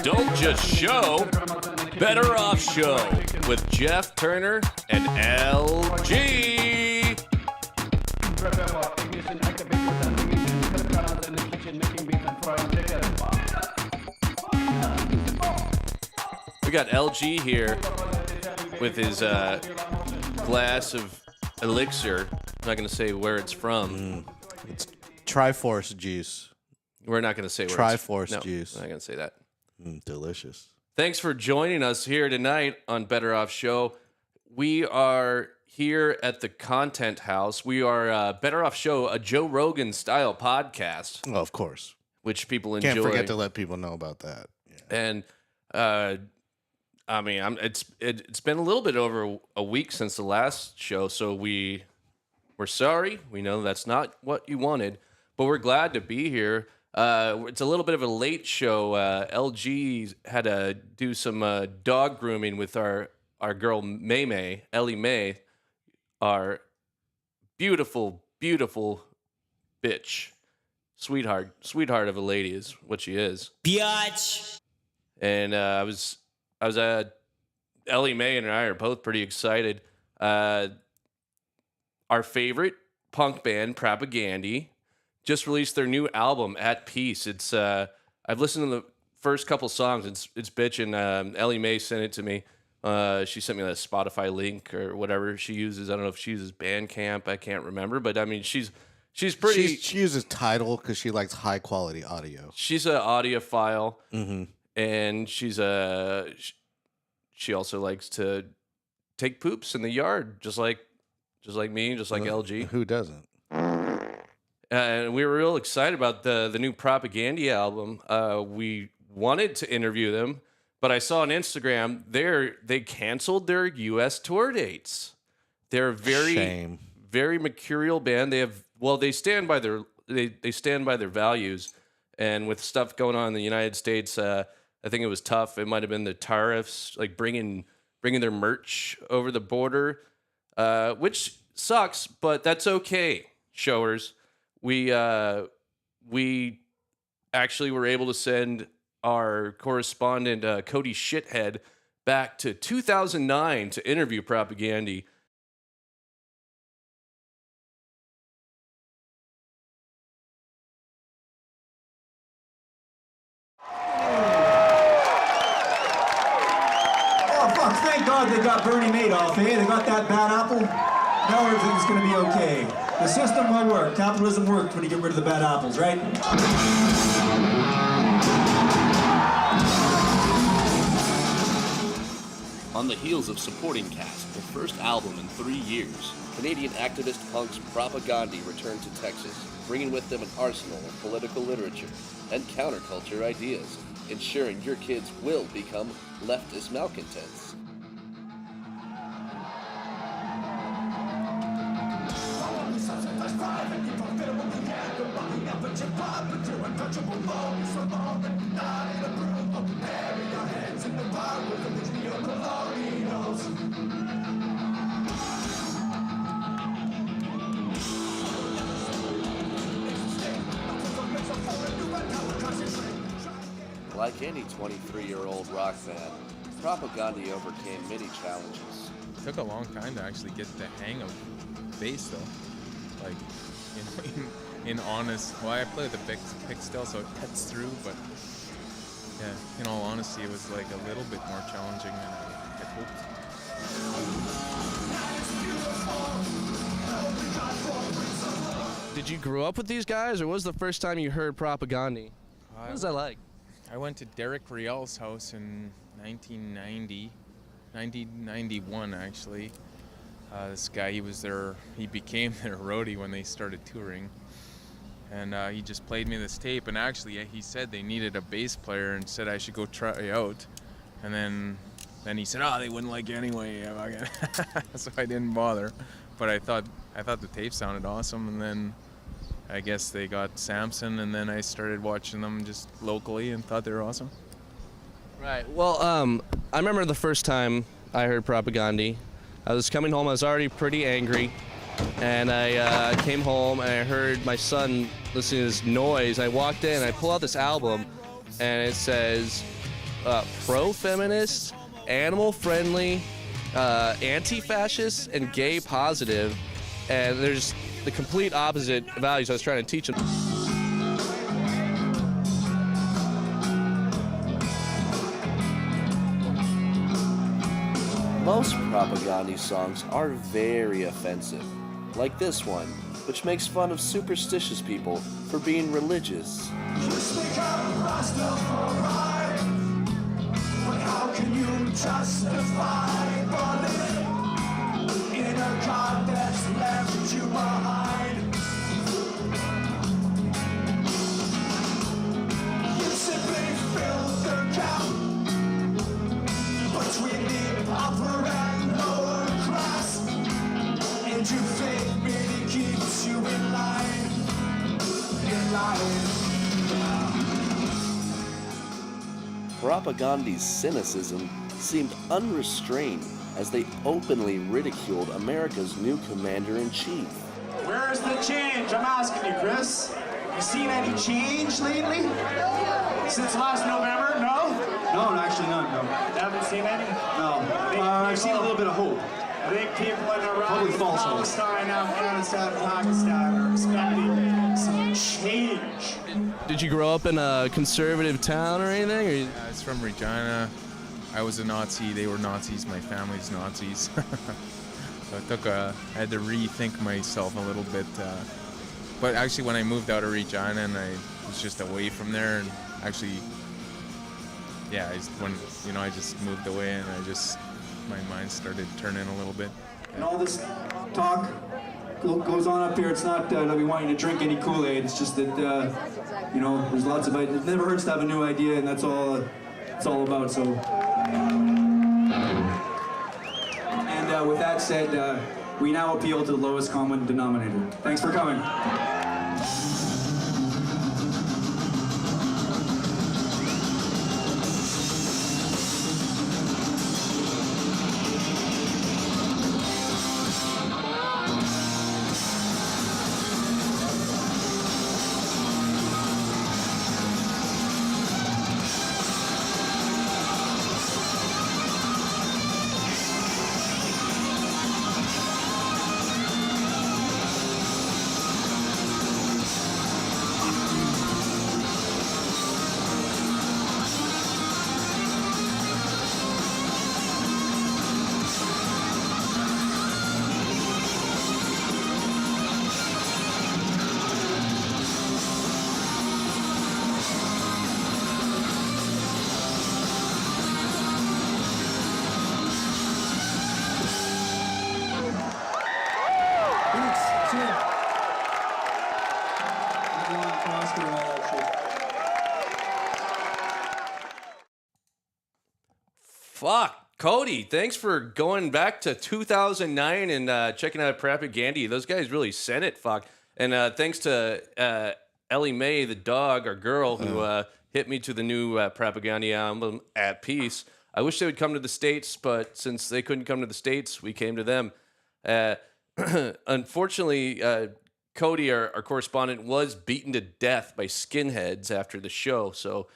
Don't Just Show, Better Off Show with Jeff Turner and LG. We got LG here with his glass of elixir. I'm not going to say where it's from. It's Triforce juice. We're not going to say where Triforce juice. I'm not going to say that. Delicious. Thanks for joining us here tonight on Better Off Show. We are here at the Content House. We are Better Off Show, a Joe Rogan style podcast. Well, of course. Which people enjoy. Can't forget to let people know about that. Yeah. And I mean, it's been a little bit over a week since the last show, so we're sorry. We know that's not what you wanted, but we're glad to be here. It's a little bit of a late show. LG had to do some dog grooming with our girl May, Ellie Mae, our beautiful, beautiful bitch, sweetheart of a lady is what she is. Biatch. And I was Ellie Mae and I are both pretty excited. Our favorite punk band, Propagandhi, just released their new album, At Peace. It's I've listened to the first couple songs. It's bitchin'. Ellie Mae sent it to me. She sent me that Spotify link or whatever she uses. I don't know if she uses Bandcamp. I can't remember, but I mean she's pretty. She uses Tidal because she likes high quality audio. She's an audiophile, and she also likes to take poops in the yard, just like me, just like LG. Who doesn't? And we were real excited about the new Propagandhi album. We wanted to interview them, but I saw on Instagram they canceled their U.S. tour dates. They're very mercurial band. They stand by their values, and with stuff going on in the United States, I think it was tough. It might have been the tariffs, like bringing their merch over the border, which sucks, but that's okay. Showers. We actually were able to send our correspondent, Cody Shithead, back to 2009 to interview Propagandhi. Oh, fuck, thank God they got Bernie Madoff, eh? They got that bad apple. Now everything's gonna be okay. The system will work. Capitalism worked when you get rid of the bad apples, right? On the heels of supporting cast, their first album in 3 years, Canadian activist punks Propagandhi returned to Texas, bringing with them an arsenal of political literature and counterculture ideas, ensuring your kids will become leftist malcontents. Like any 23-year-old rock band, Propagandhi overcame many challenges. It took a long time to actually get the hang of bass, though. Like, in honest, well, I play the pick still, so it cuts through, but yeah, in all honesty, it was like a little bit more challenging than I had hoped. Did you grow up with these guys, or was the first time you heard Propagandhi? What was that like? I went to Derek Riel's house in 1991 actually. This guy, he became their roadie when they started touring. And he just played me this tape, and actually he said they needed a bass player and said I should go try out. And then he said, they wouldn't like you anyway. So I didn't bother. But I thought the tape sounded awesome, and then I guess they got Samson, and then I started watching them just locally and thought they were awesome. Right. Well, I remember the first time I heard Propagandhi. I was coming home. I was already pretty angry, and I came home and I heard my son listening to this noise. I walked in. I pulled out this album, and it says pro-feminist, animal-friendly, anti-fascist, and gay positive, and there's the complete opposite values I was trying to teach them. Most Propagandhi songs are very offensive, like this one, which makes fun of superstitious people for being religious. Just become Rastafari, but how can you justify believing in a God that's left you behind? You simply fill the gap between the upper and lower class, and your faith merely keeps you in line, in line. Propagandhi's cynicism seemed unrestrained as they openly ridiculed America's new commander-in-chief. Where's the change? I'm asking you, Chris. You seen any change lately? Since last November? No? No, actually none, no. Haven't seen any? No. I've seen a little bit of hope. I think people in Iraq, Probably false hope. Palestine, Afghanistan, Pakistan are expecting some change. Did you grow up in a conservative town or anything? Or It's from Regina. I was a Nazi. They were Nazis. My family's Nazis. So I had to rethink myself a little bit. But actually, when I moved out of Regina and I was just away from there, and actually, yeah, I just moved away and my mind started turning a little bit. And all this talk goes on up here. It's not that we want you to drink any Kool-Aid. It's just that, there's lots of ideas. It never hurts to have a new idea, and that's all it's all about. So, and with that said, we now appeal to the lowest common denominator. Thanks for coming. Fuck. Cody, thanks for going back to 2009 and checking out Propagandhi. Those guys really sent it, fuck. And thanks to Ellie Mae, the dog, our girl, who hit me to the new Propagandhi album, At Peace. I wish they would come to the States, but since they couldn't come to the States, we came to them. Unfortunately, Cody, our correspondent, was beaten to death by skinheads after the show. So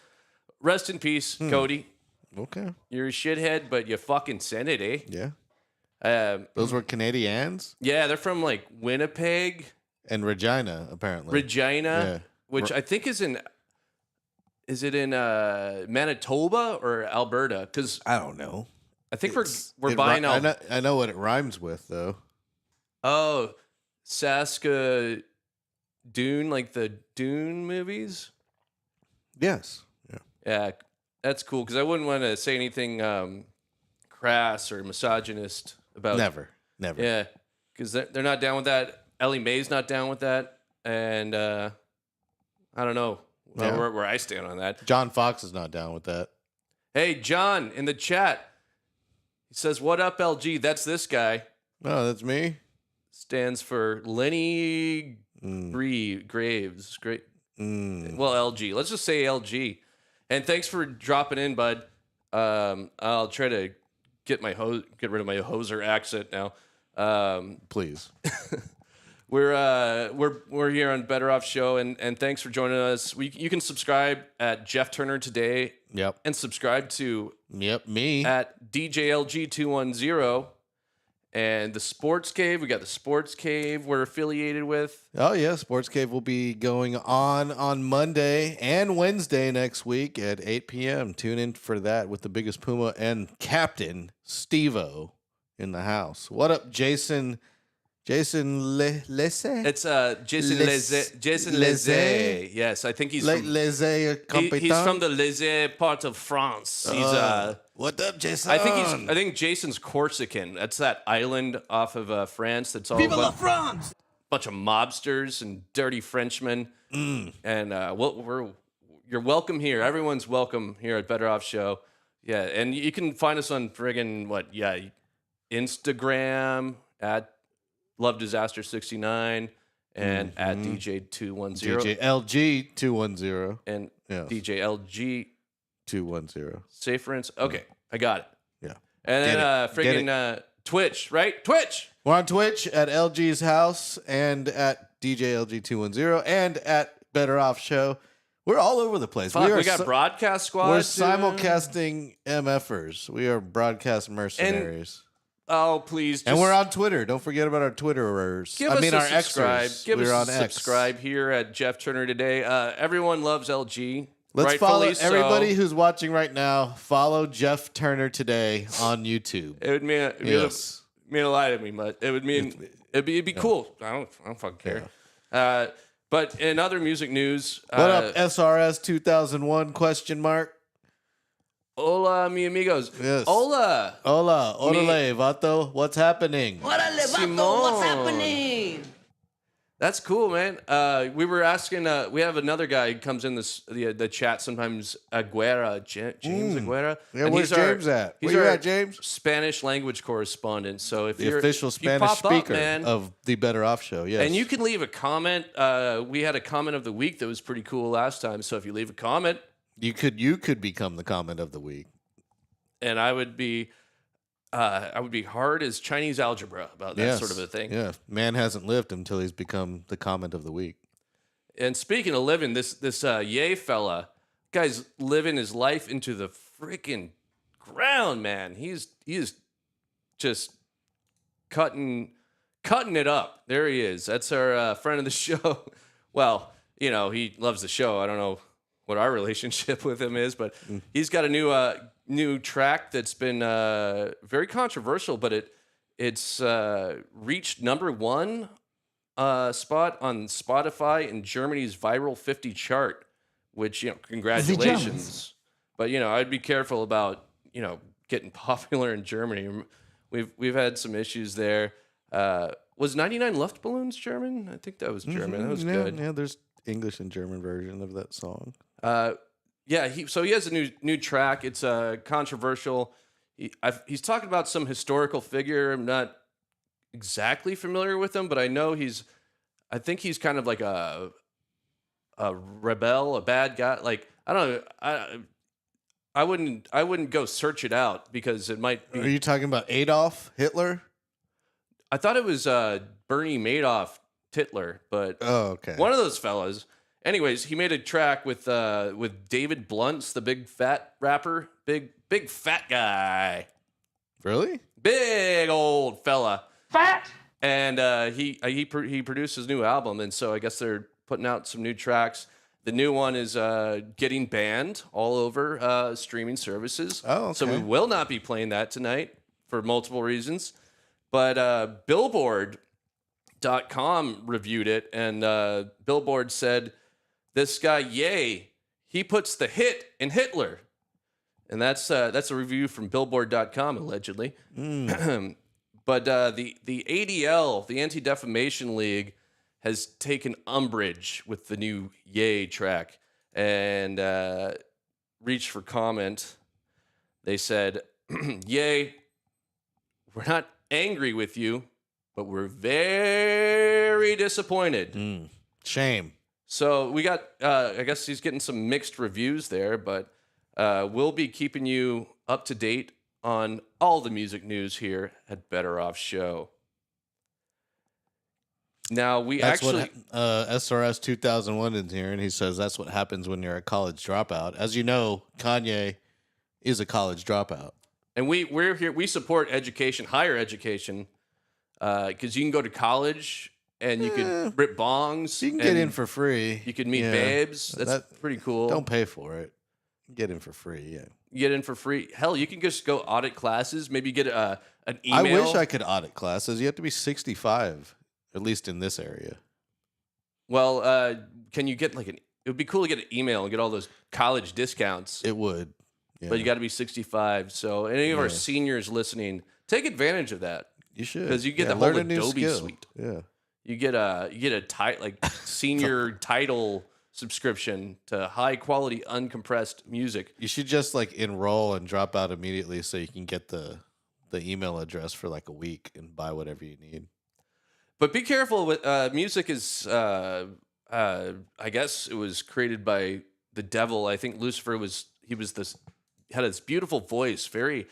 rest in peace, Cody. Okay. You're a shithead, but you fucking sent it, eh? Yeah. Those were Canadians Yeah, they're from like Winnipeg, and Regina, apparently. Regina, Yeah. which I think is in. Is it in Manitoba or Alberta? Because I don't know. I think we're buying out. I know what it rhymes with, though. Oh, Saskatoon, like the Dune movies. Yes. Yeah. Yeah, that's cool because I wouldn't want to say anything crass or misogynist about. Never. Yeah, because they're not down with that. Ellie Mae's not down with that, and I don't know where I stand on that. John Fox is not down with that. Hey, John, in the chat, he says, "What up, LG?" That's this guy. Oh, that's me? Stands for Lenny Graves. Great. Well, LG. Let's just say LG. And thanks for dropping in, bud. I'll try to get rid of my hoser accent now. Please. We're here on Better Off Show, and thanks for joining us. You can subscribe at Jeff Turner Today. Yep. And subscribe to Me. at DJLG210. And the Sports Cave, we got the Sports Cave we're affiliated with. Oh, yeah. Sports Cave will be going on Monday and Wednesday next week at 8 p.m. Tune in for that with the biggest Puma and Captain Steve-O in the house. What up, Jason? Jason Leze? It's Jason Leze. Jason Leze? Leze. Yes, I think he's from, he's from the Leze part of France. He's what up, Jason? I think Jason's Corsican. That's that island off of France. That's all Viva la a France! bunch of mobsters and dirty Frenchmen. And you're welcome here. Everyone's welcome here at Better Off Show. Yeah, and you can find us on friggin' Instagram at Love Disaster 69 and at DJ210 DJLG 210 and Yes. DJLG 210. Safe for instance. Okay, I got it. Yeah. And Get then it. Get friggin' Twitch, right? Twitch. We're on Twitch at LG's house and at DJLG 210 and at Better Off Show. We're all over the place. Fuck, we got broadcast squad. We're too. simulcasting MFers. We are broadcast mercenaries. Oh, please. And we're on Twitter. Don't forget about our Twitterers. Give us our a subscribe. Xers. Give We're us on a X. subscribe here at Jeff Turner Today. Everyone loves LG. Let's Rightfully follow everybody so. who's watching right now. Follow Jeff Turner Today on YouTube. It would mean mean a lot to me, but it would mean it'd be cool. I don't fucking care. But in other music news, What up, SRS 2001 question mark? Hola, mi amigos. Yes. Hola. Hola, orale, vato. What's happening? Simón. What's happening? That's cool, man. We were asking. We have another guy who comes in the chat sometimes. Aguera, James Aguera. Yeah, And where's James at? He's Where you our at, James? Spanish language correspondent. So if The you're official if you Spanish pop up, speaker man, of the Better Off Show. Yes, and you can leave a comment. We had a comment of the week that was pretty cool last time. So if you leave a comment, you could become the comment of the week. and I would be hard as Chinese algebra about that sort of a thing. Yeah, man hasn't lived until he's become the comment of the week. And speaking of living, this Ye fella, guy's living his life into the freaking ground, man. He is just cutting it up. There he is. That's our friend of the show. Well, he loves the show. I don't know what our relationship with him is, but he's got a new track that's been very controversial, but it's reached #1 spot on Spotify in Germany's Viral 50 chart, which, congratulations. But, I'd be careful about, getting popular in Germany. We've had some issues there. Was 99 Luftballons German? I think that was German. That was good. Yeah, there's English and German version of that song. He has a new track. It's controversial. He's talking about some historical figure. I'm not exactly familiar with him, but I know I think he's kind of like a rebel, a bad guy. Like, I don't know. I wouldn't go search it out because it might be. Are you talking about Adolf Hitler? I thought it was Bernie Madoff Titler, but Oh, okay. one of those fellas. Anyways, he made a track with David Blunt's the big fat rapper, big fat guy, Really? big old fella, Fat! and he produced his new album, and so I guess they're putting out some new tracks. The new one is getting banned all over streaming services. Oh, So we okay. will not be playing that tonight for multiple reasons. But Billboard.com reviewed it, and Billboard said, this guy, Ye, he puts the hit in Hitler. And that's a review from Billboard.com, allegedly. But the ADL, the Anti-Defamation League, has taken umbrage with the new Ye track and reached for comment. They said, Ye, we're not angry with you, but we're very disappointed. Shame. So we got, I guess he's getting some mixed reviews there, but we'll be keeping you up to date on all the music news here at Better Off Show. Now we That's actually. what SRS 2001 is here, and he says that's what happens when you're a college dropout. As you know, Kanye is a college dropout. And we're here. We support education, higher education, because you can go to college and you can rip bongs. You can get in and for free. You can meet Yeah. babes. That's pretty cool. Don't pay for it. Get in for free. Yeah. You get in for free. Hell, you can just go audit classes. Maybe get an email. I wish I could audit classes. You have to be 65, at least in this area. Well, can you get like an? It would be cool to get an email and get all those college discounts. It would. Yeah. But you got to be 65. So any of our seniors listening, take advantage of that. You should, because you get the learn whole a new Adobe skill. suite. Yeah. You get a like senior title subscription to high quality uncompressed music. You should just like enroll and drop out immediately so you can get the email address for like a week and buy whatever you need. But be careful with music is I guess it was created by the devil. I think Lucifer had this beautiful voice, very,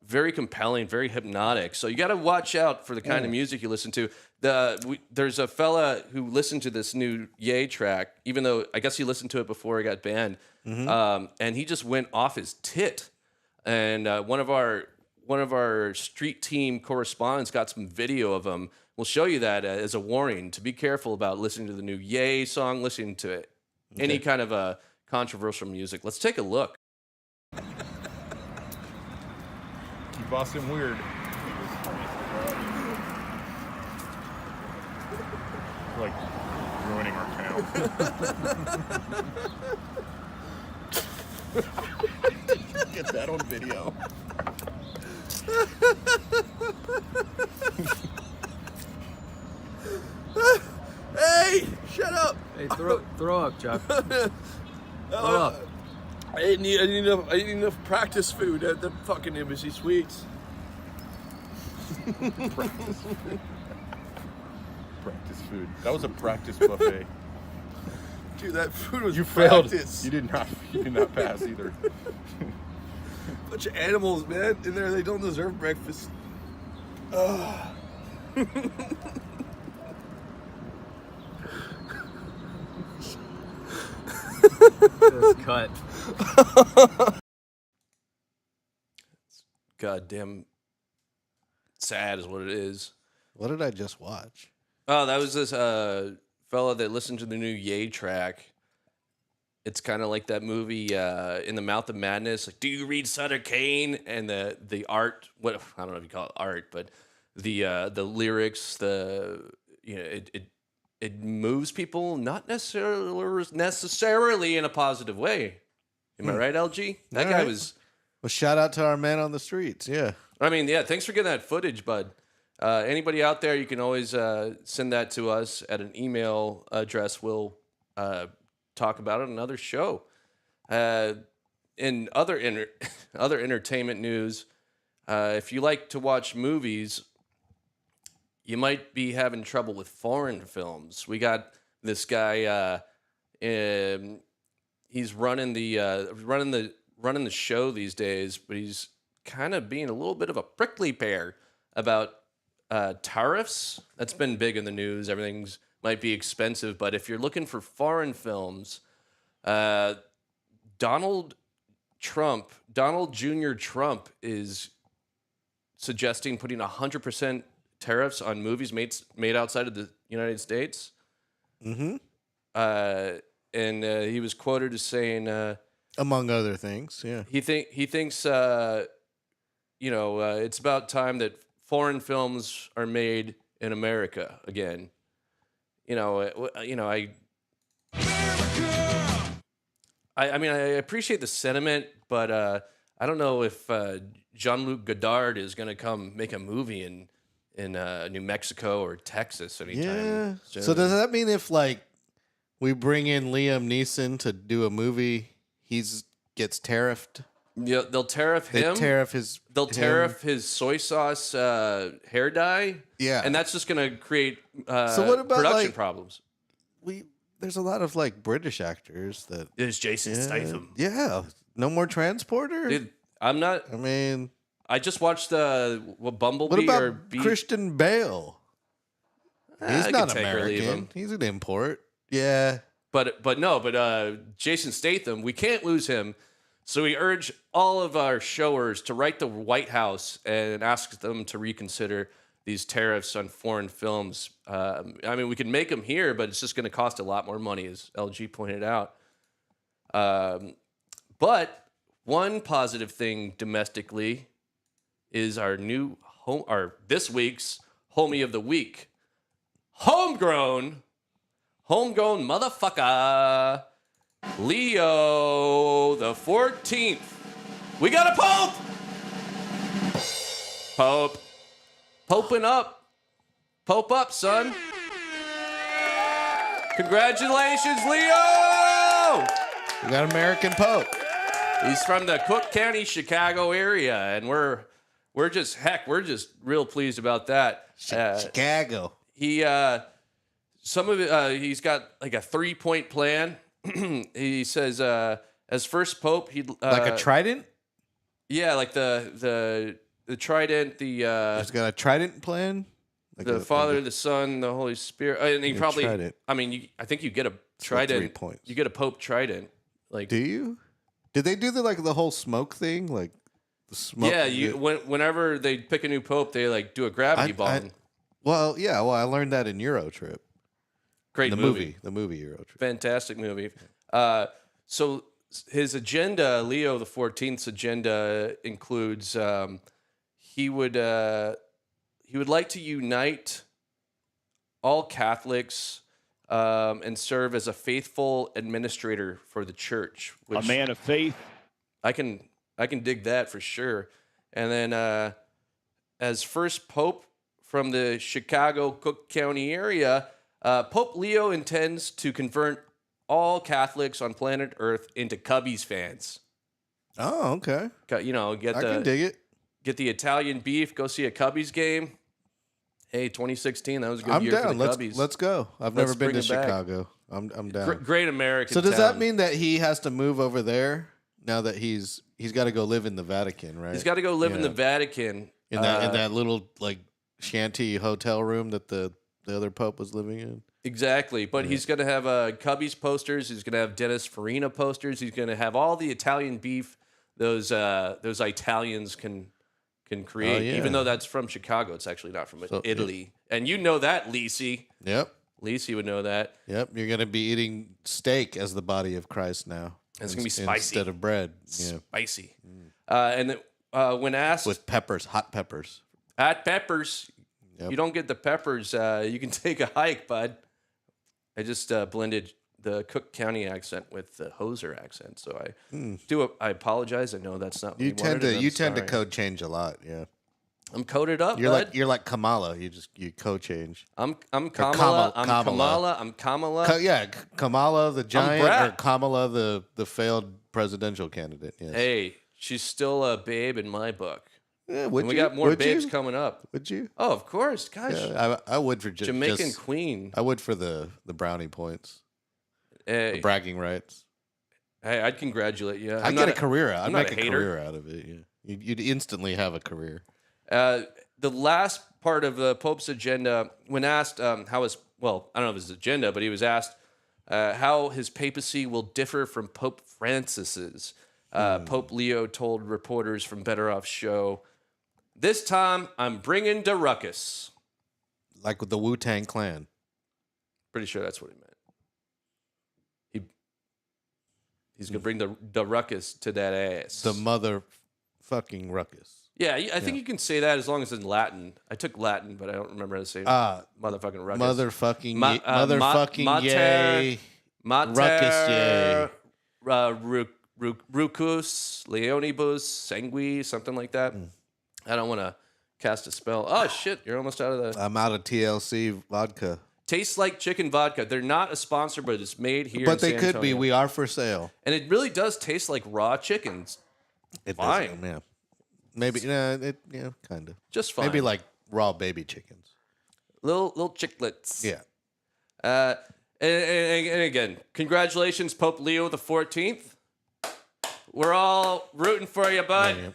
very compelling, very hypnotic. So you got to watch out for the kind of music you listen to. There's a fella who listened to this new Ye track, even though I guess he listened to it before it got banned, and he just went off his tit. And one of our street team correspondents got some video of him. We'll show you that as a warning to be careful about listening to the new Ye song, listening to any kind of controversial music. Let's take a look. Keep Boston weird. We're like ruining our town. Get that on video. Hey, shut up! Hey, throw up, Chuck. Throw up. I didn't eat enough practice food at the fucking Embassy Suites. Practice food. That was a practice buffet. Dude, that food was You failed. practice. You did not pass either. Bunch of animals, man, in there. They don't deserve breakfast. Just cut. Goddamn sad is what it is. What did I just watch? Oh, that was this fella that listened to the new Ye track. It's kind of like that movie In the Mouth of Madness. Like, do you read Sutter Kane? And the art, what I don't know if you call it art, but the lyrics, it moves people, not necessarily in a positive way. Am I right, LG? That guy was. Well, shout out to our man on the streets. Yeah. I mean, yeah, thanks for getting that footage, bud. Anybody out there, you can always send that to us at an email address. We'll talk about it on another show. In other entertainment news, if you like to watch movies, you might be having trouble with foreign films. We got this guy. He's running the show these days, but he's kind of being a little bit of a prickly pear about tariffs. That's been big in the news. Everything's might be expensive, but if you're looking for foreign films, Donald Jr. Trump is suggesting putting 100% tariffs on movies made outside of the United States. Mm-hmm. And he was quoted as saying, among other things, yeah. He thinks it's about time that foreign films are made in America again. I mean, I appreciate the sentiment, but I don't know if Jean-Luc Godard is going to come make a movie in New Mexico or Texas anytime soon. So does that mean if we bring in Liam Neeson to do a movie, gets tariffed? Yeah, they'll tariff him. They'll tariff his soy sauce hair dye. Yeah, and that's just going to create so what about production problems. There's a lot of British actors that there's Jason Statham. Yeah, no more Transporter. Dude, I'm not. I mean, I just watched Bumblebee. What about or Christian Bale? He's I not could take or leave American. him. He's an import. Yeah. But Jason Statham, we can't lose him. So we urge all of our showers to write the White House and ask them to reconsider these tariffs on foreign films. I mean, we can make them here, but it's just going to cost a lot more money, as LG pointed out. But one positive thing domestically is our new this week's homie of the week, homegrown motherfucker, Leo the 14th. We got a Pope! Poping up. Pope up, son. Congratulations, Leo! We got American Pope. He's from the Cook County, Chicago area, and we're just real pleased about that. Chicago. He's got like a 3-point plan. He says as first pope, he'd Like a trident? Yeah, like the trident. He's got a trident plan. Like The Father, the Son, the Holy Spirit, and he probably. trident. I mean, I think you get a like trident. 3 points. You get a Pope trident. Like, Do you? Did they do the whole smoke thing? Like the smoke. yeah, whenever they pick a new pope, they like do a gravity bomb. Well, yeah. Well, I learned that in Euro Trip. Great The movie. movie Euro Trip. Fantastic movie. So his agenda, Leo the 14th's agenda, includes he would like to unite all Catholics and serve as a faithful administrator for the church. Which A man of faith. I can dig that for sure. And then as first pope from the Chicago Cook County area, Pope Leo intends to convert all Catholics on planet Earth into Cubbies fans. Oh, okay. You know, I can dig it. Get the Italian beef, go see a Cubbies game. Hey, 2016, that was a good I'm year down. for the Cubbies. Let's go. I've Let's never been bring to it back. Chicago. I'm down. Great American So does town. that mean that he has to move over there now that he's got to go live in the Vatican, right? He's got to go live in Yeah. the Vatican. in that little like shanty hotel room that the other pope was living in. Exactly, but he's going to have Cubbies posters. He's going to have Dennis Farina posters. He's going to have all the Italian beef those Italians can create. Oh, yeah. Even though that's from Chicago, it's actually not from So, Italy. And you know that, Lisi. Yep. Lisi would know that. Yep. You're gonna be eating steak as the body of Christ now. It's gonna be spicy instead of bread. Yeah. Spicy. And then, when asked With peppers, hot peppers. hot peppers, Yep. you don't get the peppers. You can take a hike, bud. I just blended the Cook County accent with the Hoser accent, so I apologize. I know that's not what You tend to I'm code change a lot. Yeah. I'm coded up, You're bud. like Kamala. You code change. I'm Kamala. Kamala. I'm Kamala. I'm Kamala. Kamala the giant Brad. or Kamala the failed presidential candidate. Yes. Hey, she's still a babe in my book. Yeah, would And we you? got more Would babes you? coming up. Would you? Oh, of course. Gosh. Yeah, I would for Jamaican queen. I would for the brownie points, Hey, the bragging rights. hey, I'd congratulate you. I'd get a career out. I'd I'm not make a hater. career out of it. Yeah, you'd instantly have a career. The last part of the Pope's agenda, when asked how his, well, I don't know if it's his agenda, but he was asked how his papacy will differ from Pope Francis's. Pope Leo told reporters from Better Off Show, "This time I'm bringing the ruckus." Like with the Wu-Tang Clan. Pretty sure that's what he meant. He's gonna bring the ruckus to that ass. The motherfucking ruckus. Yeah, I think you can say that as long as it's in Latin. I took Latin, but I don't remember how to say motherfucking ruckus. Motherfucking Mater- yay. Ruckus yay. Rucus, Leonibus, Sangui, something like that. I don't want to cast a spell. Oh, shit, you're almost out of the... I'm out of TLC vodka. Tastes like chicken vodka. They're not a sponsor, but it's made here But in they San could be. Antonio. We are for sale. And it really does taste like raw chickens. It Fine. does, yeah. Maybe, kind of. Just fine. Maybe like raw baby chickens. Little chicklets. Yeah. And again, congratulations, Pope Leo the 14th. We're all rooting for you, bud. Yeah.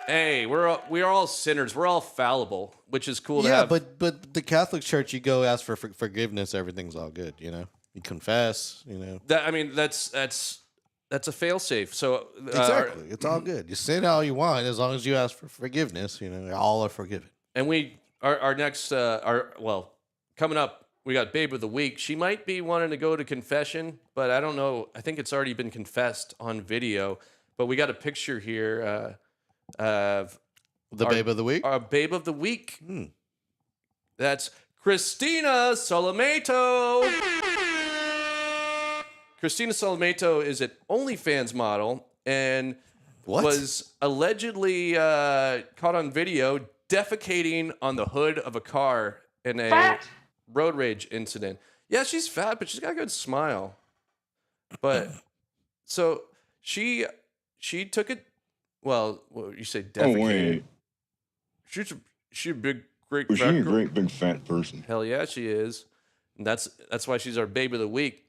Hey, we are all sinners. We're all fallible, which is cool to Yeah, have. but the Catholic Church, you go ask for forgiveness, everything's all good. You know, you confess. You know, that's a failsafe. So exactly, it's all good. You sin all you want as long as you ask for forgiveness. You know, all are forgiven. and our next coming up, we got Babe of the Week. She might be wanting to go to confession, but I don't know. I think it's already been confessed on video. But we got a picture here of The Babe of the Week. our Babe of the Week. That's Christina Solomato. Christina Solomato is an OnlyFans model and was allegedly caught on video defecating on the hood of a car in a road rage incident. Yeah, she's fat, but she's got a good smile. But so she took it. Well, what you say defecated? She's a big great. She's a great big fat person. Hell yeah, she is. And that's why she's our Babe of the Week.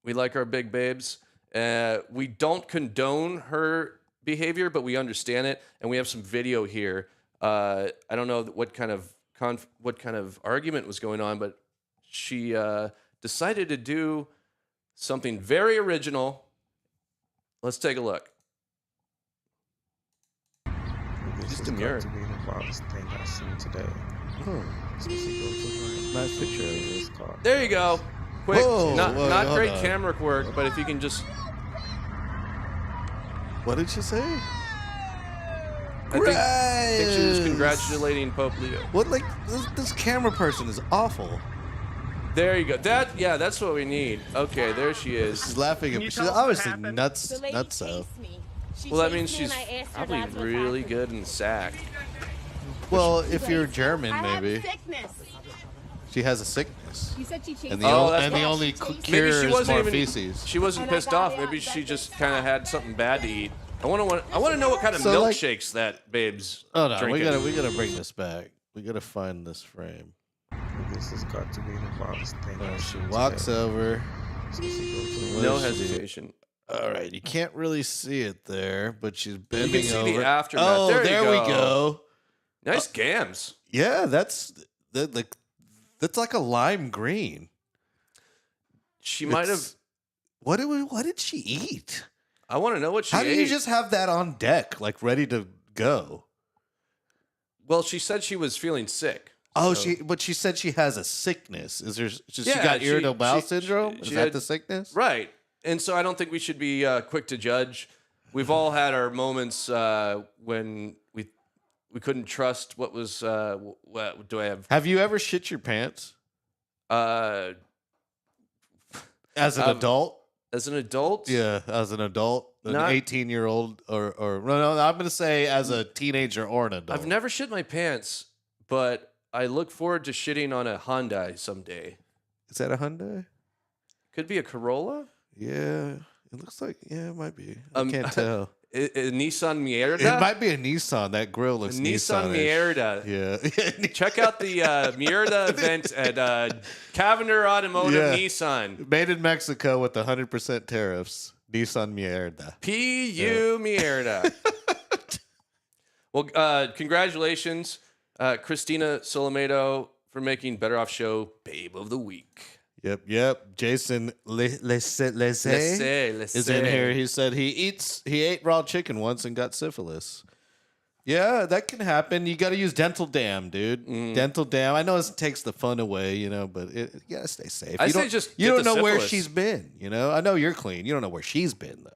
We like our big babes. We don't condone her behavior, but we understand it, and we have some video here. I don't know what kind of argument was going on, but she decided to do something very original. Let's take a look. Just a mirror. To be the boss thing I seen today. Nice picture of this car. There you go. Quick, Whoa, not hold great on. camera work, but if you can just. What did she say? I think she was congratulating Pope Leo. What, like, this camera person is awful. There you go. That's what we need. Okay, there she is. She's laughing at me. She's obviously nutso. Well, that means she's probably really good in sack. Well, if you're German, maybe. She has a sickness. You said she changed. And the only cure is more feces. She wasn't pissed off. Maybe she just kind of had something bad to eat. I want to know what kind of milkshakes that babe's drinking. We gotta bring this back. We gotta find this frame. This has got to be the boss thing. She walks over. No hesitation. All right, you can't really see it there, but she's bending You can see over. the aftermath. Oh, there we go. Nice gams. Yeah, that's like a lime green. She might have. What did she eat? I want to know what she ate. How do you just have that on deck, like ready to go? Well, she said she was feeling sick. Oh, so. but she said she has a sickness. Is there? She Yeah, got irritable bowel she- syndrome. she Is that had- the sickness? Right. And so I don't think we should be quick to judge. We've all had our moments when we couldn't trust what was. What do I have? Have you ever shit your pants As as an adult? As an adult? Yeah, as an adult, an Not- 18-year-old, or no, I'm gonna say as a teenager or an adult. I've never shit my pants, but I look forward to shitting on a Hyundai someday. Is that a Hyundai? Could be a Corolla. Yeah, it looks like it might be. I can't tell. A Nissan Mierda. It might be a Nissan. That grill looks Nissan Nissan-ish. Mierda. Yeah. Check out the Mierda event at Cavender Automotive Nissan. Made in Mexico with 100% tariffs. Nissan Mierda. PU Mierda. Well, congratulations, Christina Solomato, for making Better Off Show Babe of the Week. Yep. Jason Lesse is in here. He said he ate raw chicken once and got syphilis. Yeah, that can happen. You got to use dental dam, dude. Dental dam. I know it takes the fun away, but you gotta stay safe. I you say don't, just you get don't the know where syphilis. she's been. I know you're clean. You don't know where she's been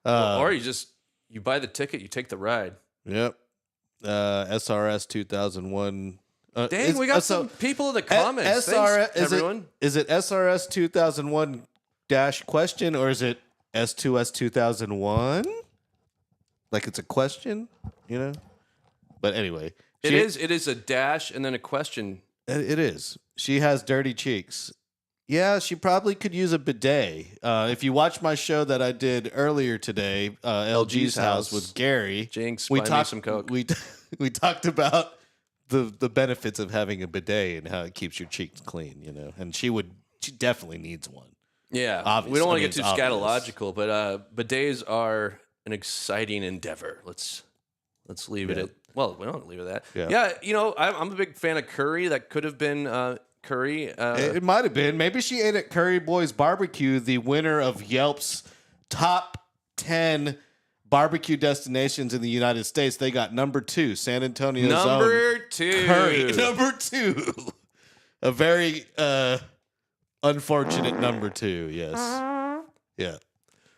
though. Or you buy the ticket, you take the ride. Yep. SRS 2001. Dang, we got some people in the comments. Thanks, everyone. Is it SRS 2001 dash question or is it S2S 2001? Like it's a question, But anyway, It is a dash and then a question. It is. She has dirty cheeks. Yeah, she probably could use a bidet. If you watch my show that I did earlier today, LG's house with Gary, Jinx, we buy me talked some Coke. We talked about the benefits of having a bidet and how it keeps your cheeks clean, and she definitely needs one. Yeah, Obvious. we don't want to I get mean, too it's obvious. scatological, but bidets are an exciting endeavor. Let's Let's leave it at. Well, we don't leave it at that. Yeah. Yeah, I'm a big fan of curry. That could have been curry. It might have been. Maybe she ate at Curry Boys Barbecue, the winner of Yelp's top 10 barbecue destinations in the United States. They got number 2, San Antonio's Number own 2. Curry. Number 2. A very unfortunate number 2, yes. Yeah.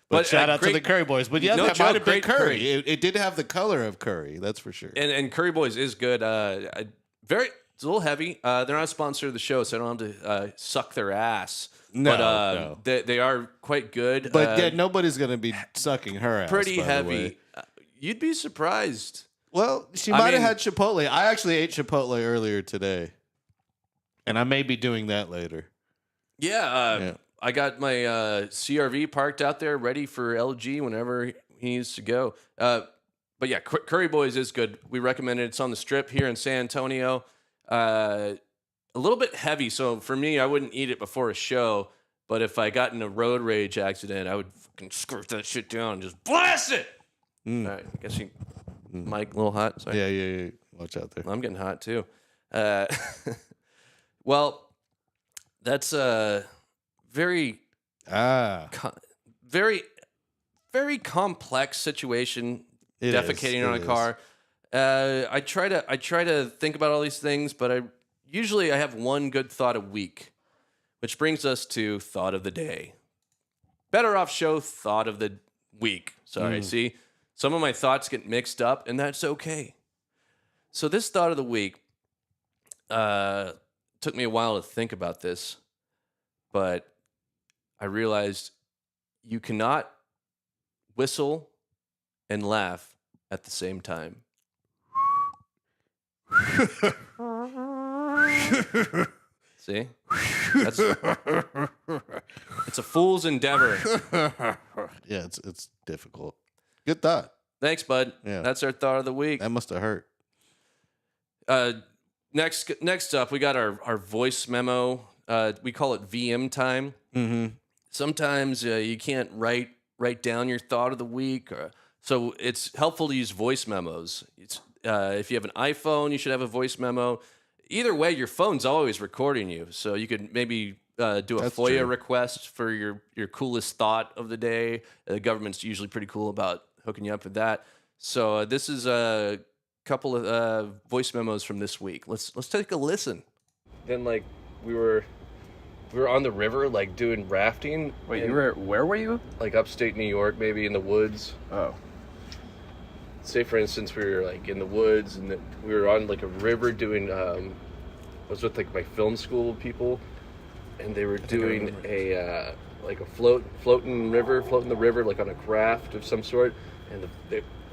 But shout out to the Curry Boys. But yeah, that might have been curry. It did have the color of curry, that's for sure. And Curry Boys is good. It's a little heavy. They're not a sponsor of the show, so I don't have to suck their ass. No, They are quite good. But nobody's going to be sucking her ass. Pretty by the heavy. way. You'd be surprised. Well, she might have had Chipotle. I actually ate Chipotle earlier today. And I may be doing that later. Yeah. I got my CRV parked out there ready for LG whenever he needs to go. But yeah, Curry Boys is good. We recommend it. It's on the Strip here in San Antonio. A little bit heavy, so for me, I wouldn't eat it before a show. But if I got in a road rage accident, I would fucking squirt that shit down and just blast it. All right, I guess Mike, a little hot. Sorry. Yeah. Watch out there. I'm getting hot too. Well, that's very very complex situation. Defecating on a car. I try to think about all these things, but I usually have one good thought a week, which brings us to thought of the day. Better Off Show thought of the week. Sorry, see, some of my thoughts get mixed up, and that's okay. So this thought of the week took me a while to think about this, but I realized you cannot whistle and laugh at the same time. See? It's a fool's endeavor. Yeah, it's difficult. Good thought. Thanks, bud. Yeah. That's our thought of the week. That must have hurt. Next up, we got our voice memo. We call it VM time. Mm-hmm. Sometimes you can't write down your thought of the week, so it's helpful to use voice memos. It's if you have an iPhone, you should have a voice memo. Either way, your phone's always recording you, so you could maybe do a FOIA request for your coolest thought of the day. The government's usually pretty cool about hooking you up with that. So this is a couple of voice memos from this week. Let's take a listen. Then we were on the river doing rafting. Wait, where were you? Like upstate New York, maybe in the woods. Oh. Say for instance we were in the woods and we were on a river doing I was with my film school people, and they were doing a floating the river on a craft of some sort, and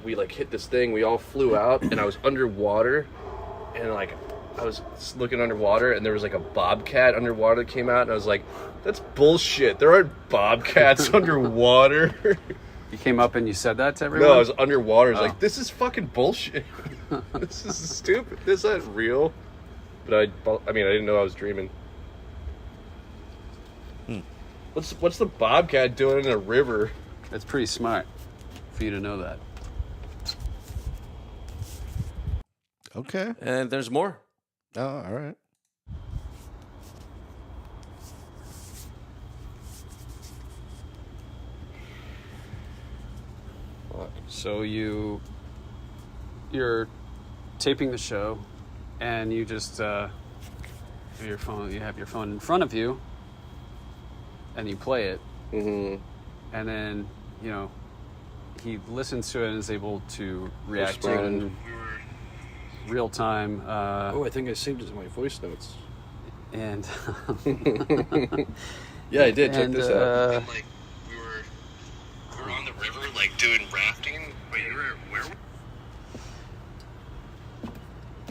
we hit this thing, we all flew out, and I was underwater, and I was looking underwater, and there was a bobcat underwater that came out, and I was like, that's bullshit, there aren't bobcats underwater. You came up and you said that to everyone? No, I was underwater. I was this is fucking bullshit. This is stupid. This isn't real. But I didn't know I was dreaming. What's the bobcat doing in a river? It's pretty smart for you to know that. Okay. And there's more. Oh, all right. So you're taping the show, and you just have your phone in front of you, and you play it, and then he listens to it and is able to react to it in real time. I think I saved it in my voice notes. And yeah, I did. Check this out. We were on the river, doing rafting. Wait, you were where?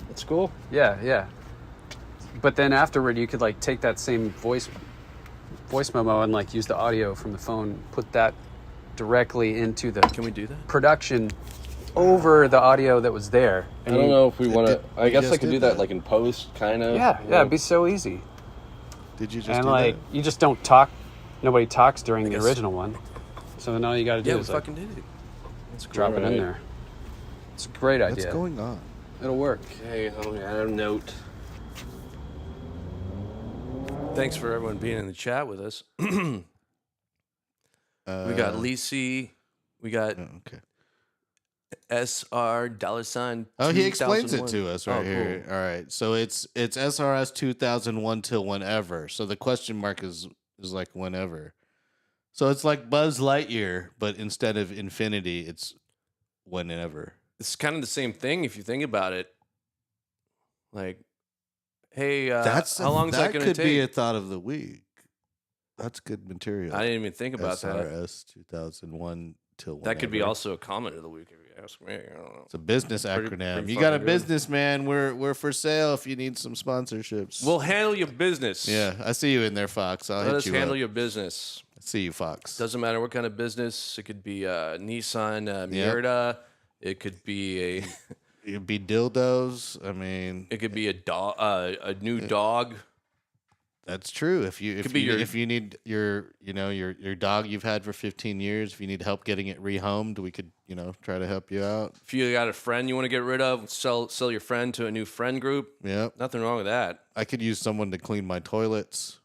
That's cool. Yeah. But then afterward, you could take that same voice memo and use the audio from the phone, put that directly into the. Can we do that? Production over the audio that was there. And I don't know if we want to. I guess I could do that in post, kind of. Yeah, it'd be so easy. Did you just? And do that? you just don't talk. Nobody talks during the original one. So then all you got to do is fucking did it. That's cool. drop it in there. It's a great idea. What's going on? It'll work. Okay, let me add a note. Thanks for everyone being in the chat with us. We got Lisi. We got okay. SR $. Oh, he explains it 2001. to us right here. Cool. All right. So it's SRS 2001 till whenever. So the question mark is like whenever. So it's like Buzz Lightyear, but instead of infinity, it's whenever. It's kind of the same thing if you think about it. Like, hey, how long is that going to could take? be a thought of the week. That's good material. I didn't even think about that. SRS 2001 till whenever. That could be also a comment of the week if you ask me. I don't know. It's a business Pretty acronym. You got a fucking good. business, man. We're for sale if you need some sponsorships. We'll handle your business. Yeah, I see you in there, Fox. I'll Let hit us you handle up. your business. I see you, Fox. Doesn't matter what kind of business. It could be Nissan Murata. It could be a. It'd be dildos. I mean, It could be a dog, a new dog. that's true. If you Could be your- if you need your dog you've had for 15 years, if you need help getting it rehomed, we could try to help you out. If you got a friend you want to get rid of, sell your friend to a new friend group. Yep. Nothing wrong with that. I could use someone to clean my toilets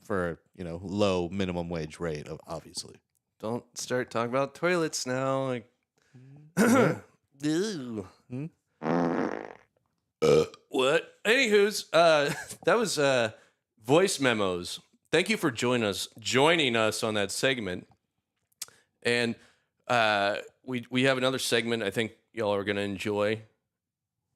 for low minimum wage rate, obviously. Don't start talking about toilets now. Like, ew. What? Anywho's, that was voice memos. Thank you for joining us on that segment. And we have another segment I think y'all are gonna enjoy.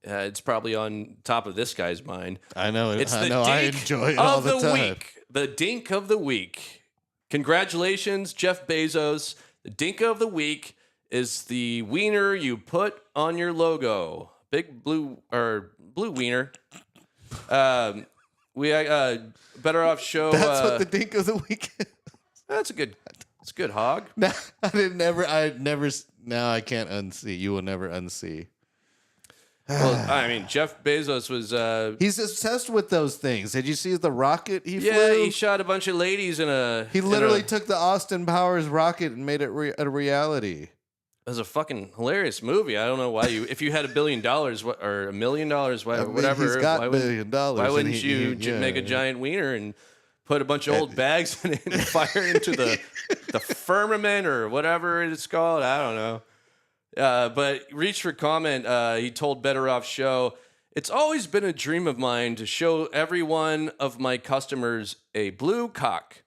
It's probably on top of this guy's mind. I know. It's I the know. I dink enjoy it all of the time. week. The dink of the week. Congratulations, Jeff Bezos. The dink of the week is the wiener you put on your logo. Big blue wiener. We Better Off Show. That's what the dink of the week is. That's a good. It's a good hog. No, now I can't unsee. You will never unsee. Well, I mean, Jeff Bezos was. He's obsessed with those things. Did you see the rocket he Yeah, flew? he shot a bunch of ladies in a. He literally took the Austin Powers rocket and made it a reality. It was a fucking hilarious movie. I don't know why if you had $1 billion or $1 million, whatever. He's got why $1 billion. Why wouldn't and you make a giant wiener and put a bunch of old bags in it and fire into the firmament or whatever it's called? I don't know. But reach for comment. He told Better Off Show, "It's always been a dream of mine to show every one of my customers a blue cock.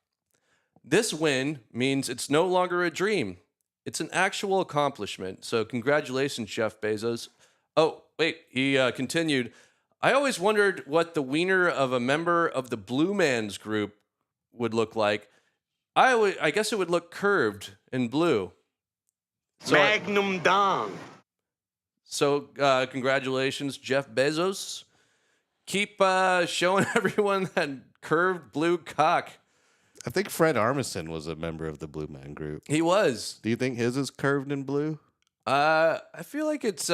This win means it's no longer a dream. It's an actual accomplishment. So congratulations, Jeff Bezos." Oh, wait. He continued, "I always wondered what the wiener of a member of the Blue Man's group would look like. I guess it would look curved and blue." So Magnum Dong. So congratulations, Jeff Bezos. Keep showing everyone that curved blue cock. I think Fred Armisen was a member of the Blue Man Group. He was. Do you think his is curved and blue? I feel like it's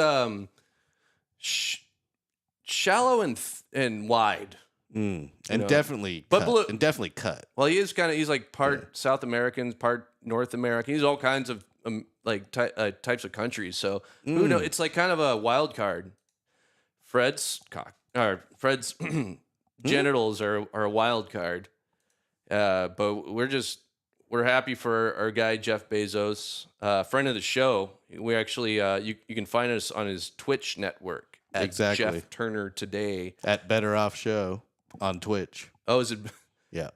shallow and wide. And know. definitely But cut. blue- And definitely cut. Well, he's like part South American, part North American. He's all kinds of types of countries. So who knows? It's like kind of a wild card. Fred's Fred's genitals are a wild card. But we're happy for our guy Jeff Bezos, friend of the show. We actually you can find us on his Twitch network at Exactly. Jeff Turner Today At Better Off Show on Twitch. Oh, is it Yeah,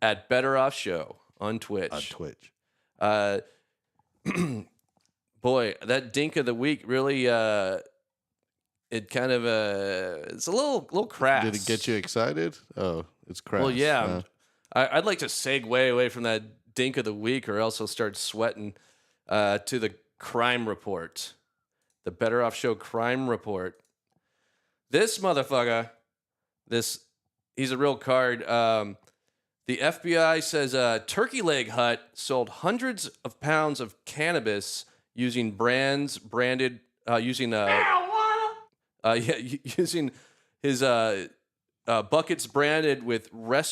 at Better Off Show on Twitch? on Twitch. Boy, that dink of the week really it kind of it's a little crass. Did it get you excited? Oh, it's crass. Well, yeah. I'd like to segue away from that dink of the week, or else I'll start sweating to the crime report, the Better Off Show crime report. This motherfucker, he's a real card. The FBI says Turkey Leg Hut sold hundreds of pounds of cannabis using using his buckets branded with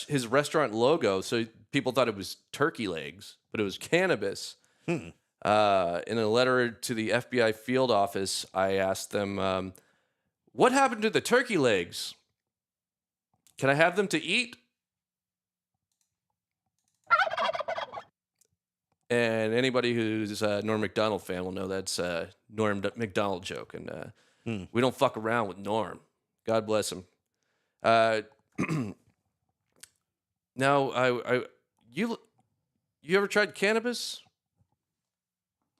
his restaurant logo. So people thought it was turkey legs, but it was cannabis. In a letter to the FBI field office, I asked them, what happened to the turkey legs? Can I have them to eat? And anybody who's a Norm Macdonald fan will know that's a Norm Macdonald joke. And we don't fuck around with Norm. God bless him. Now, you ever tried cannabis?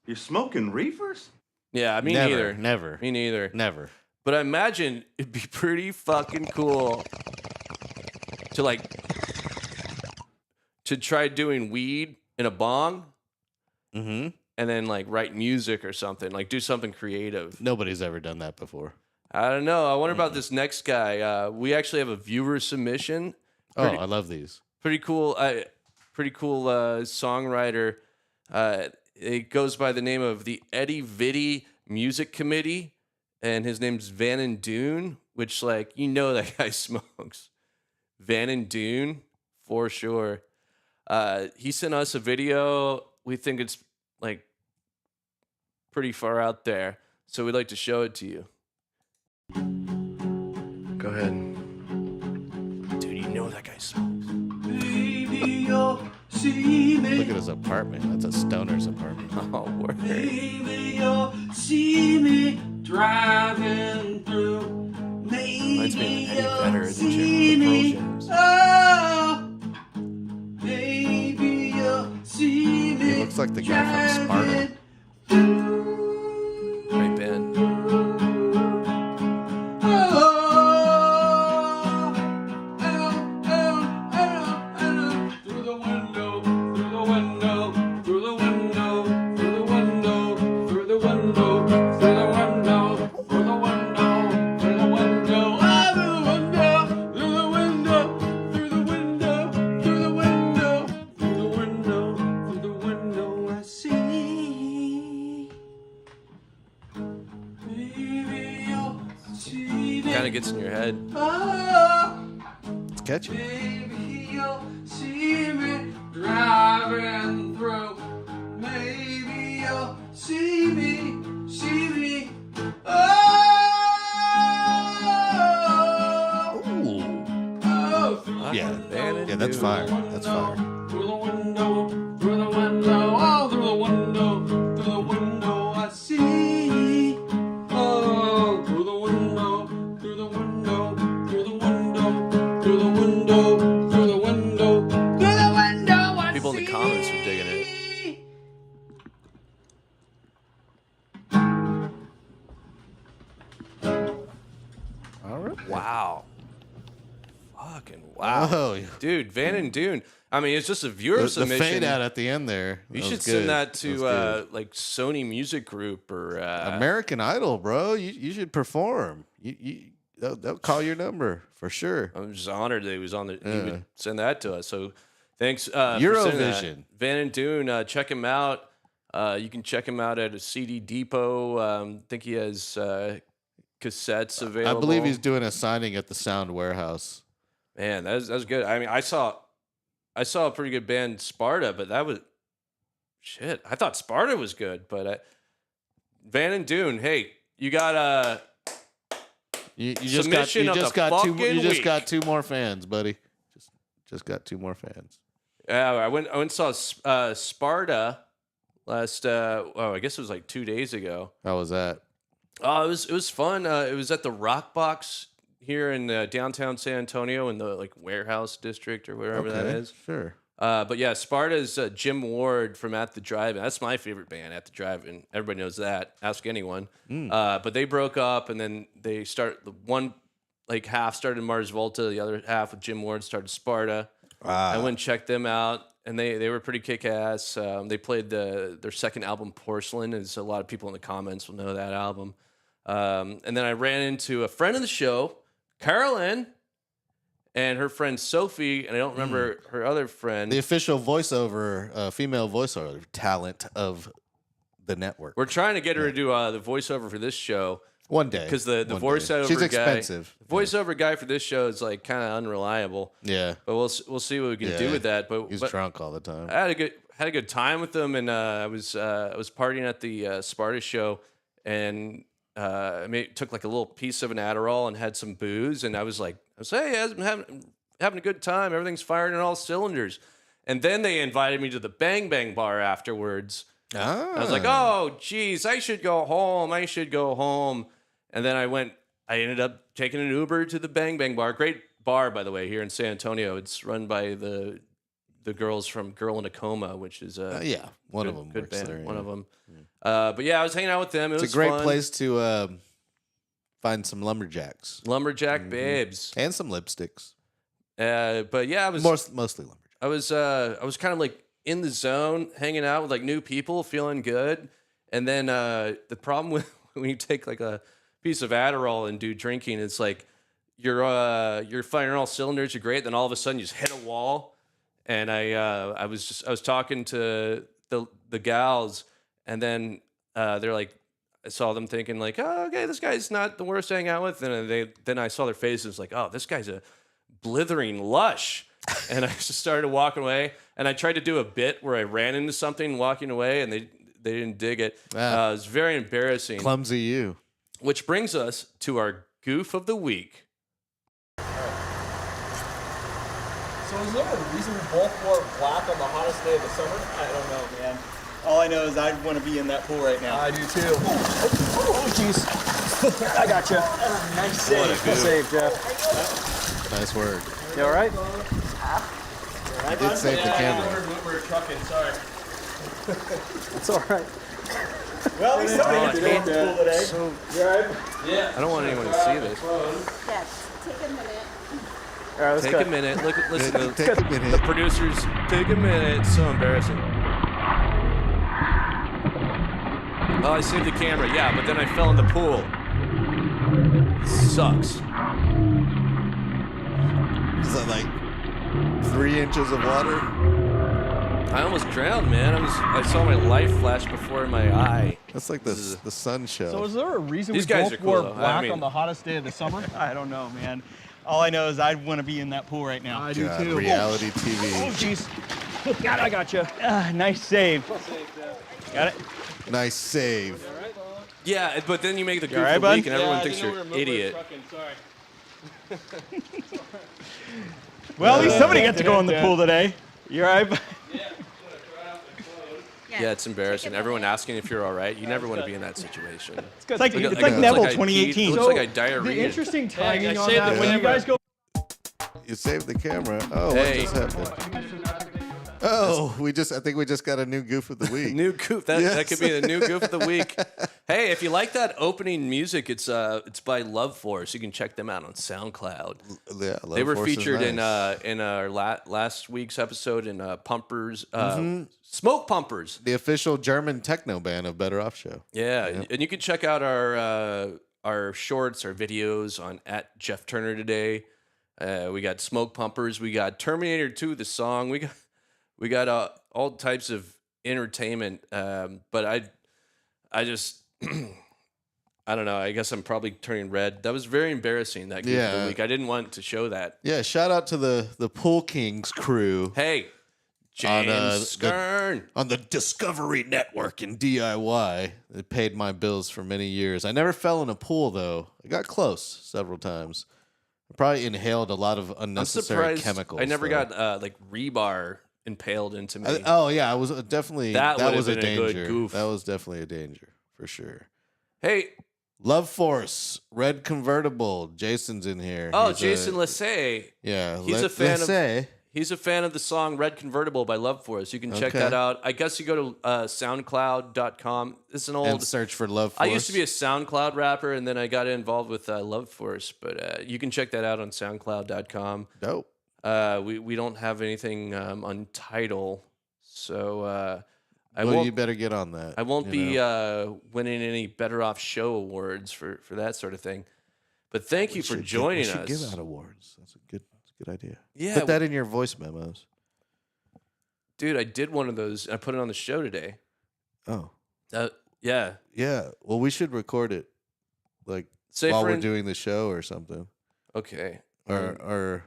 You're smoking reefers? Yeah, me Never, neither. never. Me neither. Never. But I imagine it'd be pretty fucking cool to try doing weed in a bong Mm-hmm. and then like write music or something, like do something creative. Nobody's ever done that before. I don't know. I wonder about this next guy. We actually have a viewer submission. I love these. Pretty cool. Songwriter. It goes by the name of the Eddie Vitti Music Committee, and his name's Van and Dune, which that guy smokes. Van and Dune, for sure. He sent us a video. We think it's like pretty far out there, so we'd like to show it to you. Go ahead. Dude, you know that guy smokes. Baby, you'll see me. Look at his apartment. That's a stoner's apartment. Oh, word. Baby, you'll see me driving through. Reminds me of Eddie You'll Vedder, the see Pearl me. Jams. Oh, baby, you'll see me. He looks like the guy from Sparta. Great band. Kind of gets in your head. It's catchy. Baby, you'll see me driving through. Maybe you'll see me. Oh, Yeah, that's fire. That's fire. through the window, oh, through the window, I see. Oh, through the window, through the window, through the window, through the window, through the window, through the window, I see. People in the comments are digging it. All right. Wow. Fucking wow. Oh, Dude, Van and Dune. I mean, it's just a viewer the submission. fade out at the end there. You that should was send good. that was to good. like Sony Music Group or American Idol, bro. You should perform. They'll call your number for sure. I'm just honored that he was on the. He would send that to us. So thanks. For Eurovision. sending that. Van and Dune. Check him out. You can check him out at a CD Depot. I think he has cassettes available. I believe he's doing a signing at the Sound Warehouse. Man, that's good. I mean, I saw a pretty good band, Sparta, but that was shit. I thought Sparta was good, but Van and Dune. Hey, you got You submission of the got fucking got two more fans, buddy. Just got two more fans. Yeah, I went and saw Sparta last. I guess it was like 2 days ago. How was that? Oh, it was fun. It was at the Rock Box here in downtown San Antonio in the warehouse district or wherever that is. Sure. But yeah, Sparta's Jim Ward from At the Drive-In. That's my favorite band, At the Drive-In. Everybody knows that. Ask anyone. But they broke up, and then they one half started Mars Volta, the other half with Jim Ward started Sparta. I went and checked them out, and they were pretty kick-ass. They played their second album, Porcelain, as a lot of people in the comments will know that album. And then I ran into a friend of the show, Carolyn, and her friend Sophie, and I don't remember her other friend. The official voiceover, female voiceover talent of the network. We're trying to get her to do the voiceover for this show. One day. Because the One voiceover day. She's guy, expensive. the voiceover guy for this show is kind of unreliable. Yeah. But we'll see what we can do with that. But He's drunk all the time. I had a good time with them, and I was partying at the Sparta show, and took like a little piece of an Adderall and had some booze, and I was hey, I'm having a good time. Everything's firing on all cylinders. And then they invited me to the Bang Bang Bar afterwards. I was like, oh, geez, I should go home. And then I ended up taking an Uber to the Bang Bang Bar. Great bar, by the way, here in San Antonio. It's run by the girls from Girl in a Coma, which is one of them. Good band. There, one of them. But yeah, I was hanging out with them. It was a great fun. place to find some lumberjacks. Lumberjack babes. And some lipsticks. But yeah, I was mostly lumberjack. I was kind of like in the zone, hanging out with like new people, feeling good. And then the problem with when you take like a piece of Adderall and do drinking, it's like you're firing all cylinders, you're great. Then all of a sudden you just hit a wall. And I was talking to the gals, and then they're like, I saw them thinking like, oh, okay, this guy's not the worst to hang out with. And then I saw their faces like, oh, this guy's a blithering lush. And I just started walking away, and I tried to do a bit where I ran into something walking away, and they didn't dig it. It was very embarrassing. Clumsy you. Which brings us to our goof of the week. So is there a reason we both wore black on the hottest day of the summer? I don't know, man. All I know is I want to be in that pool right now. I do too. Oh, jeez. I got you. Nice save. Good save, Jeff. Nice work. You all right? I did save the camera. We're trucking, sorry. It's all right. Well, at least somebody gets to go in the pool today. You all right? Yeah. I don't want anyone to see this. Yes, take a minute. All right, let's take a minute. Listen, take a minute. The producers, take a minute. It's so embarrassing. Oh, I saved the camera. Yeah, but then I fell in the pool. Sucks. Is that like 3 inches of water? I almost drowned, man. I saw my life flash before my eye. That's like the sun show. So is there a reason These we guys both are cool, wore though. black on the hottest day of the summer? I don't know, man. All I know is I want to be in that pool right now. I do too. Reality TV. Oh, jeez. God, I got you. Nice save. Got it? Nice save. Yeah, but then you make the goof right, of the bud? week, and everyone thinks you're an idiot. Well, at least somebody got to go in the pool today. You all right, bud? Yeah, it's embarrassing. Everyone asking if you're all right. You never want to be in that situation. It's like Neville 2018. It looks like I diarrhea. The interesting timing on that, when you guys go... You saved the camera. Oh, Hey. what just happened? Oh, I think we just got a new goof of the week. New goof. That could be the new goof of the week. Hey, if you like that opening music, it's by Love Force. You can check them out on SoundCloud. Yeah, Love they were Force is featured nice. in our last week's episode in Pumpers, Smoke Pumpers, The official German techno band of Better Off Show. Yeah, and you can check out our shorts, our videos on at Jeff Turner Today. We got Smoke Pumpers. We got Terminator 2, the song. We got all types of entertainment. But I just I don't know. I guess I'm probably turning red. That was very embarrassing. That goof of the week. I didn't want to show that. Yeah, shout out to the Pool Kings crew. Hey, James Skern on the Discovery Network in DIY. It paid my bills for many years. I never fell in a pool though. I got close several times. I probably inhaled a lot of unnecessary chemicals. I never got like rebar impaled into me. I was definitely that was a been danger. A good goof. That was definitely a danger for sure. Hey, Love Force, Red Convertible. Jason's in here. Oh, Jason Lassay. Yeah, he's a fan of the song Red Convertible by Love Force. You can check that out. I guess you go to soundcloud.com. It's an old and search for Love Force. I used to be a SoundCloud rapper, and then I got involved with Love Force. But you can check that out on soundcloud.com. Dope. We don't have anything on Tidal, so you better get on that. I won't be winning any Better Off Show awards for that sort of thing. But thank you for joining us. We should give out awards. That's a good idea. Yeah, put that in your voice memos, dude. I did one of those. I put it on the show today. Oh, yeah. Well, we should record it, like while we're doing the show or something. Okay. Or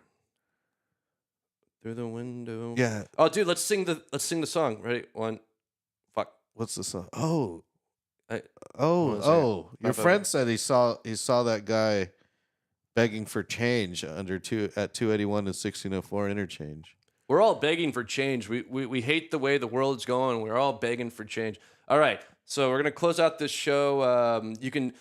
through the window. Yeah. Oh, dude, let's sing the song. Ready? One. Fuck. What's the song? Oh. I, Your friend said he saw that guy begging for change at 281 and 1604 interchange. We're all begging for change. We hate the way the world's going. We're all begging for change. All right, so we're gonna close out this show. You can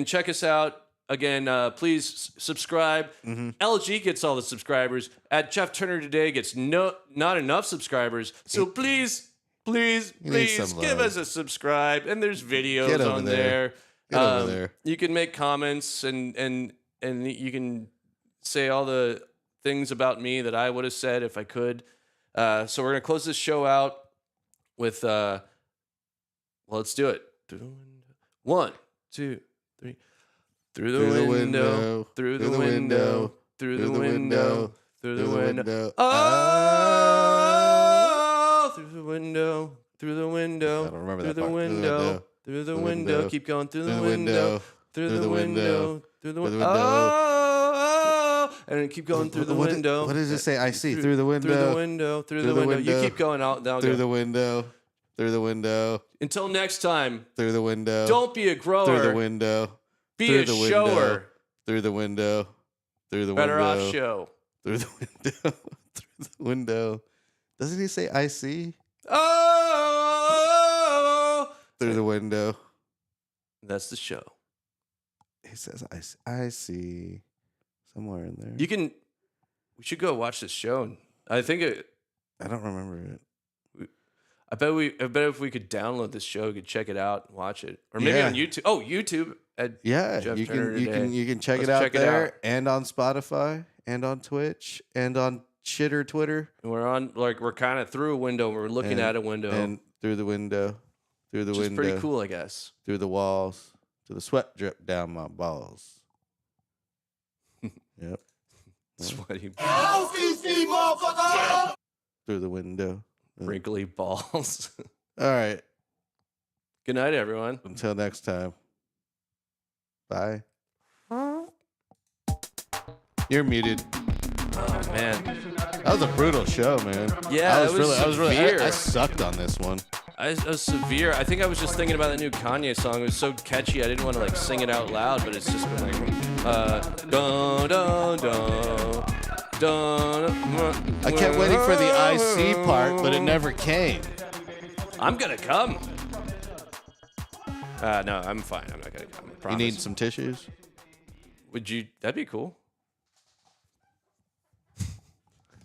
check us out again. Please subscribe. LG gets all the subscribers. At Jeff Turner Today gets not enough subscribers. So please give us a subscribe. And there's videos on there. Get over there. You can make comments and you can say all the things about me that I would have said if I could. So we're gonna close this show out with well, let's do it. Through the window. 1, 2, 3. Through the window. Through the window. Through the window. Through the window. Oh, through the window. Through the window. I don't remember through that the part. window. Through the window. Keep going through the window. Through the window. Through the window. Oh, and keep going through the window. What does it say? I see through the window. Through the window. Through the window. You keep going out. Now Through the window. Through the window. Until next time. Through the window. Don't be a grower. Through the window. Be through a the shower. Through the window. Through the Better window. off show. Through the window. Through the window. Doesn't he say I see? Oh. Through the window. That's the show. He says I see. Somewhere in there. We should go watch this show. I think I don't remember it. I bet if we could download this show, we could check it out and watch it, or maybe on YouTube. Oh, YouTube. Jeff you Turner can Today. check Let's it out check there it out. and on Spotify and on Twitch and on Shitter Twitter. And we're kind of through a window. We're looking at a window and through the window, which is pretty cool, I guess. Through the walls, to the sweat drip down my balls. Yep. Sweaty. Through the window. Wrinkly balls. All right. Good night, everyone. Until next time. Bye. You're muted. Oh man, that was a brutal show, man. Yeah, I sucked on this one. I was severe. I think I was just thinking about that new Kanye song. It was so catchy. I didn't want to sing it out loud, but it's just been like, dun dun dun. I kept waiting for the IC part, but it never came. I'm gonna come. No, I'm fine. I'm not gonna come. I promise. You need some tissues? Would you? That'd be cool.